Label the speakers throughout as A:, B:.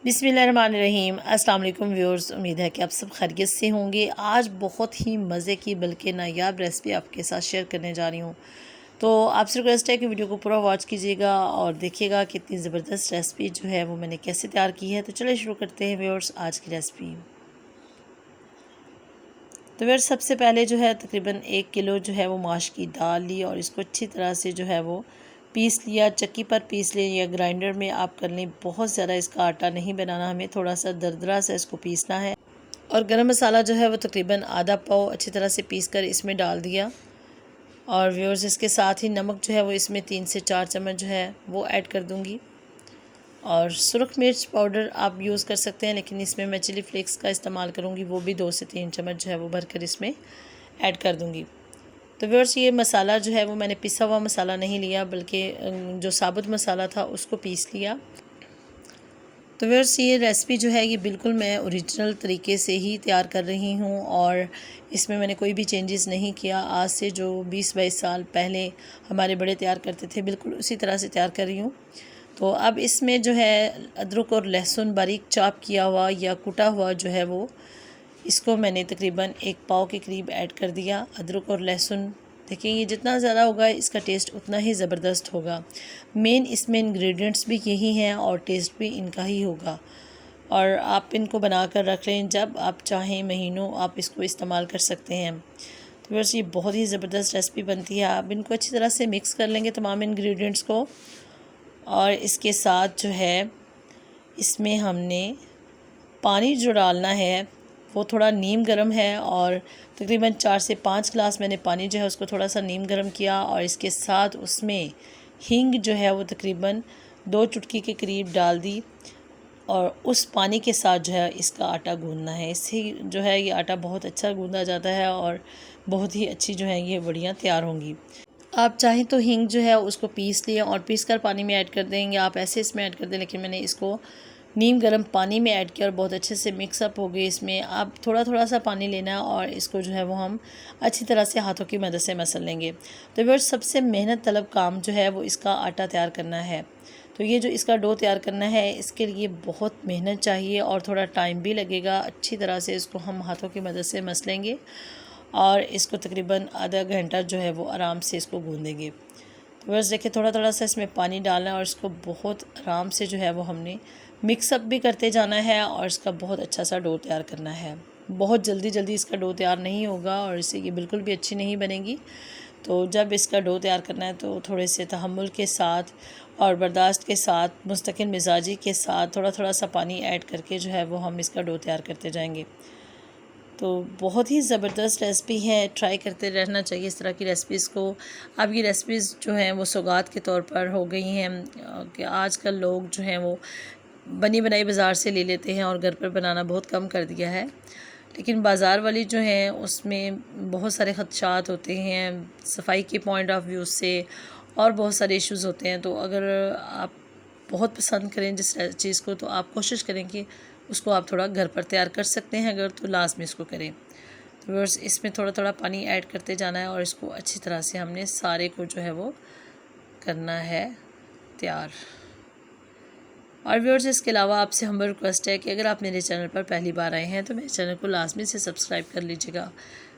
A: बिस्मिल्लाहिर्रहमानिर्रहीम। अस्सलाम वालेकुम व्यूअर्स, उम्मीद है कि आप सब खैरियत से होंगे। आज बहुत ही मज़े की बल्कि नायाब रेसिपी आपके साथ शेयर करने जा रही हूँ, तो आपसे रिक्वेस्ट है कि वीडियो को पूरा वॉच कीजिएगा और देखिएगा कि इतनी ज़बरदस्त रेसिपी जो है वो मैंने कैसे तैयार की है। तो चलिए शुरू करते हैं व्यूअर्स आज की रेसिपी। तो व्यूअर्स सबसे पहले जो है तकरीबन 1 किलो जो है वो माश की दाल ली और इसको अच्छी तरह से जो है वो पीस लिया। चक्की पर पीस लें या ग्राइंडर में आप कर लें, बहुत ज़्यादा इसका आटा नहीं बनाना, हमें थोड़ा सा दरदरा सा इसको पीसना है। और गरम मसाला जो है वो तकरीबन आधा पाव अच्छी तरह से पीस कर इसमें डाल दिया। और व्यूअर्स इसके साथ ही नमक जो है वो इसमें 3 से 4 चम्मच जो है वो ऐड कर दूँगी। और सुरख मिर्च पाउडर आप यूज़ कर सकते हैं, लेकिन इसमें मैं चिली फ्लेक्स का इस्तेमाल करूँगी, वो भी 2 से 3 चम्मच जो है वो भरकर इसमें ऐड कर दूँगी। तो व्यूअर्स ये मसाला जो है वो मैंने पिसा हुआ मसाला नहीं लिया, बल्कि जो साबुत मसाला था उसको पीस लिया। तो व्यूअर्स ये रेसिपी जो है ये बिल्कुल मैं ओरिजिनल तरीके से ही तैयार कर रही हूँ और इसमें मैंने कोई भी चेंजेस नहीं किया। आज से जो 20-22 साल पहले हमारे बड़े तैयार करते थे, बिल्कुल उसी तरह से तैयार कर रही हूँ। तो अब इसमें जो है अदरक और लहसुन बारीक चॉप किया हुआ या कुटा हुआ जो है वो इसको मैंने तकरीबन 1 पाव के करीब ऐड कर दिया। अदरक और लहसुन देखिए ये जितना ज़्यादा होगा इसका टेस्ट उतना ही ज़बरदस्त होगा। मेन इसमें इंग्रेडिएंट्स भी यही हैं और टेस्ट भी इनका ही होगा। और आप इनको बना कर रख लें, जब आप चाहें महीनों आप इसको इस्तेमाल कर सकते हैं। तो बस ये बहुत ही ज़बरदस्त रेसिपी बनती है। आप इनको अच्छी तरह से मिक्स कर लेंगे तमाम इंग्रेडिएंट्स को। और इसके साथ जो है इसमें हमने पानी जो डालना है वो थोड़ा नीम गर्म है और तकरीबन 4 से 5 गिलास मैंने पानी जो है उसको थोड़ा सा नीम गर्म किया। और इसके साथ उसमें हींग जो है वो तकरीबन 2 चुटकी के करीब डाल दी। और उस पानी के साथ जो है इसका आटा गूंदना है। इससे जो है ये आटा बहुत अच्छा गूंदा जाता है और बहुत ही अच्छी जो है ये बड़ियाँ तैयार होंगी। आप चाहें तो हींग जो है उसको पीस लें और पीस कर पानी में ऐड कर दें, या आप ऐसे इसमें ऐड कर दें, लेकिन मैंने इसको नीम गर्म पानी में ऐड किया और बहुत अच्छे से मिक्सअप हो गई। इसमें आप थोड़ा थोड़ा सा पानी लेना है और इसको जो है वो हम अच्छी तरह से हाथों की मदद से मसल लेंगे। तो व्यूअर्स सबसे मेहनत तलब काम जो है वो इसका आटा तैयार करना है। तो ये जो इसका डो तैयार करना है इसके लिए बहुत मेहनत चाहिए और थोड़ा टाइम भी लगेगा। अच्छी तरह से इसको हम हाथों की मदद से मसलेंगे और इसको तकरीबन आधा घंटा जो है वो आराम से इसको गूँधेंगे। तो बस देखिए थोड़ा थोड़ा सा इसमें पानी डालना है और इसको बहुत आराम से जो है वो हमने मिक्सअप भी करते जाना है और इसका बहुत अच्छा सा डो तैयार करना है। बहुत जल्दी जल्दी इसका डो तैयार नहीं होगा और इससे ये बिल्कुल भी अच्छी नहीं बनेगी। तो जब इसका डो तैयार करना है तो थोड़े से तहम्मुल के साथ और बर्दाश्त के साथ, मुस्तकिल मिजाजी के साथ थोड़ा थोड़ा सा पानी ऐड करके जो है वो हम इसका डो तैयार करते जाएंगे। तो बहुत ही ज़बरदस्त रेसिपी है, ट्राई करते रहना चाहिए इस तरह की रेसिपीज़ को। अब ये रेसिपीज़ जो हैं वो सौगात के तौर पर हो गई हैं कि आजकल लोग जो हैं वो बनी बनाई बाज़ार से ले लेते हैं और घर पर बनाना बहुत कम कर दिया है। लेकिन बाज़ार वाली जो हैं उसमें बहुत सारे ख़दशात होते हैं सफाई के पॉइंट ऑफ व्यू से, और बहुत सारे इश्यूज़ होते हैं। तो अगर आप बहुत पसंद करें जिस चीज़ को, तो आप कोशिश करें कि उसको आप थोड़ा घर पर तैयार कर सकते हैं, अगर तो लाजमी इसको करें। तो व्यूअर्स इसमें थोड़ा थोड़ा पानी ऐड करते जाना है और इसको अच्छी तरह से हमने सारे को जो है वो करना है तैयार। और व्यूअर्स इसके अलावा आपसे हम्बल रिक्वेस्ट है कि अगर आप मेरे चैनल पर पहली बार आए हैं तो मेरे चैनल को लाजमी से सब्सक्राइब कर लीजिएगा।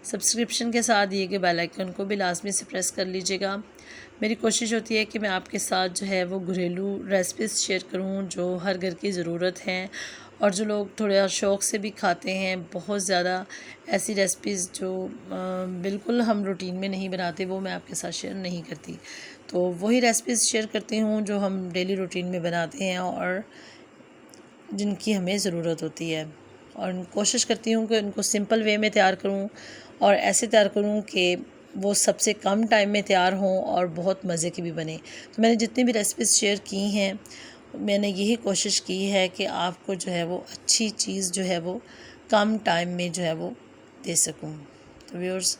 A: सब्सक्रिप्शन के साथ दिए गए बेल आइकन को भी लाजमी से प्रेस कर लीजिएगा। मेरी कोशिश होती है कि मैं आपके साथ जो है वो घरेलू रेसिपीज़ शेयर करूं जो हर घर की ज़रूरत हैं और जो लोग थोड़ा शौक़ से भी खाते हैं। बहुत ज़्यादा ऐसी रेसिपीज़ जो बिल्कुल हम रूटीन में नहीं बनाते वो मैं आपके साथ शेयर नहीं करती। तो वही रेसिपीज़ शेयर करती हूँ जो हम डेली रूटीन में बनाते हैं और जिनकी हमें ज़रूरत होती है। और कोशिश करती हूँ कि उनको सिंपल वे में तैयार करूँ और ऐसे तैयार करूँ कि वो सबसे कम टाइम में तैयार हों और बहुत मज़े की भी बने। तो मैंने जितनी भी रेसिपीज़ शेयर की हैं मैंने यही कोशिश की है कि आपको जो है वो अच्छी चीज़ जो है वो कम टाइम में जो है वो दे सकूँ। तो व्यूअर्स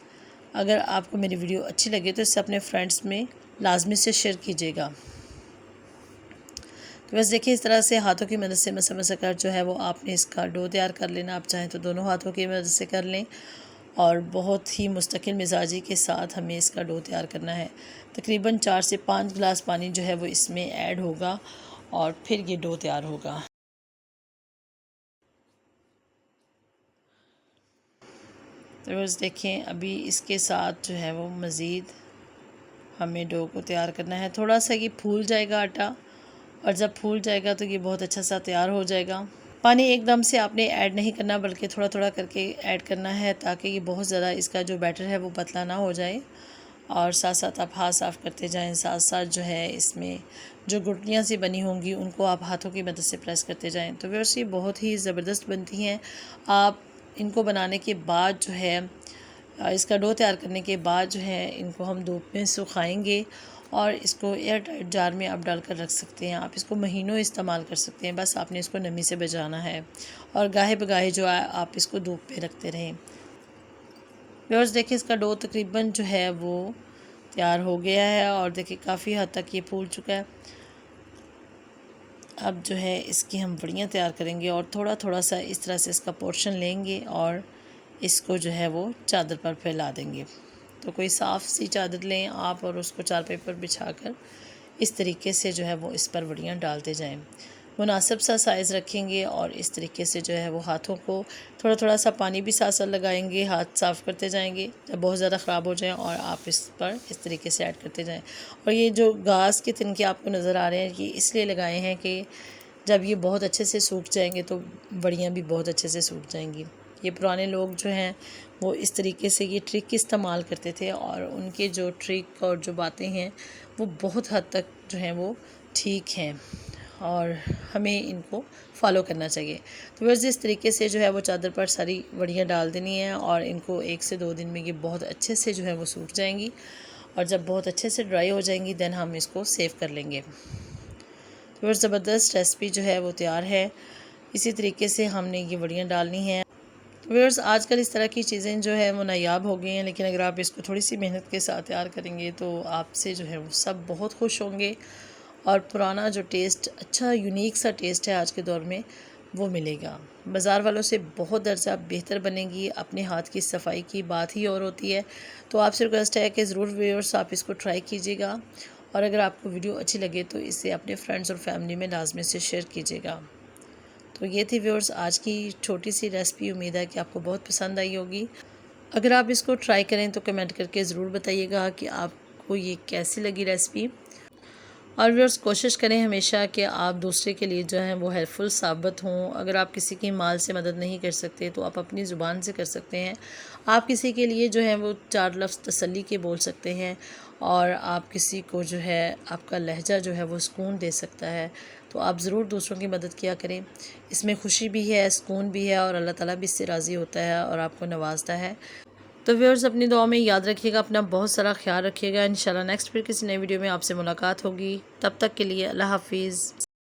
A: अगर आपको मेरी वीडियो अच्छी लगे तो इसे अपने फ्रेंड्स में लाजमी से शेयर कीजिएगा। तो बस देखिए इस तरह से हाथों की मदद से मसा कर जो है वो आपने इसका डो तैयार कर लेना। आप चाहें तो दोनों हाथों की मदद से कर लें और बहुत ही मुस्तकिल मिजाजी के साथ हमें इसका डो तैयार करना है। तकरीबन 4 से 5 गिलास पानी जो है वो इसमें ऐड होगा और फिर ये डो तैयार होगा। तो बस देखें, अभी इसके साथ जो है वो मज़ीद हमें डो को तैयार करना है। थोड़ा सा ये फूल जाएगा आटा, और जब फूल जाएगा तो ये बहुत अच्छा सा तैयार हो जाएगा। पानी एकदम से आपने ऐड नहीं करना, बल्कि थोड़ा थोड़ा करके ऐड करना है, ताकि ये बहुत ज़्यादा इसका जो बैटर है वो पतला ना हो जाए। और साथ साथ आप हाथ साफ़ करते जाएं, साथ साथ जो है इसमें जो गुठलियाँ सी बनी होंगी उनको आप हाथों की मदद से प्रेस करते जाएं। तो वैसे ये बहुत ही ज़बरदस्त बनती हैं। आप इनको बनाने के बाद जो है इसका डो तैयार करने के बाद जो है इनको हम धूप में सुखाएंगे, और इसको एयर टाइट जार में आप डालकर रख सकते हैं। आप इसको महीनों इस्तेमाल कर सकते हैं, बस आपने इसको नमी से बचाना है, और गाहे बगाहे जो है आप इसको धूप में रखते रहें। व्यूअर्स देखिए, इसका डो तकरीबन जो है वो तैयार हो गया है, और देखिए काफ़ी हद तक ये फूल चुका है। अब जो है इसकी हम बड़ियाँ तैयार करेंगे, और थोड़ा थोड़ा सा इस तरह से इसका पोर्शन लेंगे और इसको जो है वो चादर पर फैला देंगे। तो कोई साफ़ सी चादर लें आप, और उसको चारपाई पर बिछाकर इस तरीके से जो है वो इस पर बड़ियाँ डालते जाएं। मुनासिब सा साइज़ रखेंगे, और इस तरीके से जो है वो हाथों को थोड़ा थोड़ा सा पानी भी साथ साथ लगाएंगे, हाथ साफ़ करते जाएंगे जब बहुत ज़्यादा ख़राब हो जाएं, और आप इस पर इस तरीके से ऐड करते जाएं। और ये जो घास के तिनके आपको नज़र आ रहे हैं, ये इसलिए लगाए हैं कि जब ये बहुत अच्छे से सूख जाएंगे तो बड़ियाँ भी बहुत अच्छे से सूख जाएंगी। ये पुराने लोग जो हैं वो इस तरीके से ये ट्रिक इस्तेमाल करते थे, और उनके जो ट्रिक और जो बातें हैं वो बहुत हद तक जो हैं वो ठीक हैं, और हमें इनको फॉलो करना चाहिए। तो बस इस तरीके से जो है वो चादर पर सारी बड़ियाँ डाल देनी है, और इनको 1 से 2 दिन में ये बहुत अच्छे से जो है वो सूख जाएंगी, और जब बहुत अच्छे से ड्राई हो जाएंगी देन हम इसको सेव कर लेंगे। तो बस ज़बरदस्त रेसिपी जो है वो तैयार है। इसी तरीके से हमने ये बड़ियाँ डालनी हैं। व्यूअर्स आजकल इस तरह की चीज़ें जो है वो नायाब हो गई हैं, लेकिन अगर आप इसको थोड़ी सी मेहनत के साथ तैयार करेंगे तो आपसे जो है वो सब बहुत खुश होंगे, और पुराना जो टेस्ट, अच्छा यूनिक सा टेस्ट है आज के दौर में, वो मिलेगा। बाज़ार वालों से बहुत दर्जा बेहतर बनेगी। अपने हाथ की सफाई की बात ही और होती है। तो आपसे रिक्वेस्ट है कि ज़रूर व्यूअर्स आप इसको ट्राई कीजिएगा, और अगर आपको वीडियो अच्छी लगे तो इसे अपने फ्रेंड्स और फैमिली में लाजमी से शेयर कीजिएगा। तो ये थी व्यूअर्स आज की छोटी सी रेसिपी। उम्मीद है कि आपको बहुत पसंद आई होगी। अगर आप इसको ट्राई करें तो कमेंट करके ज़रूर बताइएगा कि आपको ये कैसी लगी रेसिपी। और व्यूअर्स कोशिश करें हमेशा कि आप दूसरे के लिए जो है वो हेल्पफुल साबित हों। अगर आप किसी की माल से मदद नहीं कर सकते तो आप अपनी ज़ुबान से कर सकते हैं। आप किसी के लिए जो है वो 4 लफ्ज़ तसल्ली के बोल सकते हैं, और आप किसी को जो है आपका लहजा जो है वो सुकून दे सकता है। तो आप ज़रूर दूसरों की मदद किया करें। इसमें खुशी भी है, सुकून भी है, और अल्लाह ताला भी इससे राज़ी होता है और आपको नवाजता है। तो व्यूअर्स अपनी दुआ में याद रखिएगा, अपना बहुत सारा ख्याल रखिएगा। इंशाल्लाह नेक्स्ट फिर किसी नई वीडियो में आपसे मुलाकात होगी। तब तक के लिए अल्लाह हाफिज़।